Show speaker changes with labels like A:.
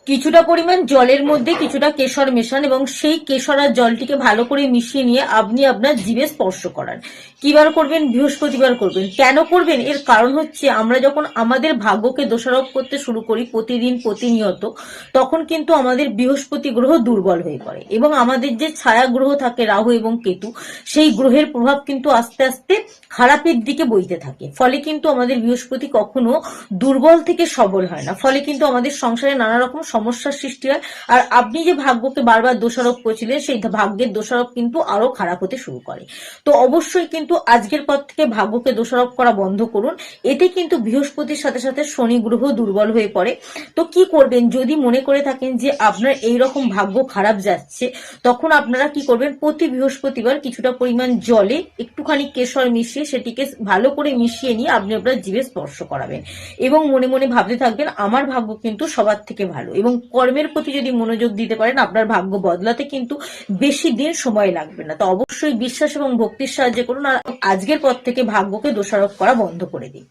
A: কিছুটা পরিমাণ জলের মধ্যে কিছুটা কেশর মেশান এবং সেই কেশর আর জলটিকে ভালো করে মিশিয়ে নিয়ে আপনি আপনার জিভে স্পর্শ করান। কিবার করবেন? বৃহস্পতিবার করবেন। কেন করবেন? এর কারণ হচ্ছে আমরা যখন আমাদের ভাগ্যকে দোষারোপ করতে শুরু করি প্রতিদিন প্রতিনিয়ত, তখন কিন্তু আমাদের বৃহস্পতি গ্রহ দুর্বল হয়ে পড়ে এবং আমাদের যে ছায়া গ্রহ থাকে রাহু এবং কেতু, সেই গ্রহের প্রভাব কিন্তু আস্তে আস্তে খারাপের দিকে বইতে থাকে। ফলে কিন্তু আমাদের বৃহস্পতি কখনো দুর্বল থেকে সবল হয় না। ফলে কিন্তু আমাদের সংসারে নানা রকম সমস্যার সৃষ্টি হয়। আর আপনি যে ভাগ্যকে বারবার দোষারোপ করেছিলেন, সেই ভাগ্যের দোষারোপ কিন্তু আরো খারাপ হতে শুরু করে। তো অবশ্যই কিন্তু আজকের পর থেকে ভাগ্যকে দোষারোপ করা বন্ধ করুন। এতে কিন্তু বৃহস্পতির সাথে সাথে শনি গ্রহ দুর্বল হয়ে পড়ে। তো কি করবেন? যদি মনে করে থাকেন যে আপনার এইরকম ভাগ্য খারাপ যাচ্ছে, তখন আপনারা কি করবেন? প্রতি বৃহস্পতিবার কিছুটা পরিমাণ জলে একটুখানি কেশর মিশিয়ে সেটিকে ভালো করে মিশিয়ে নিয়ে আপনি আপনার জিভে স্পর্শ করাবেন এবং মনে মনে ভাবতে থাকবেন আমার ভাগ্য কিন্তু সবার থেকে ভালো। এবং কর্মের প্রতি যদি মনোযোগ দিতে পারেন, আপনার ভাগ্য বদলাতে কিন্তু বেশি দিন সময় লাগবে না। তো অবশ্যই বিশ্বাস এবং ভক্তির সাহায্যে করুন, আর আজকের পর থেকে ভাগ্যকে দোষারোপ করা বন্ধ করে দিন।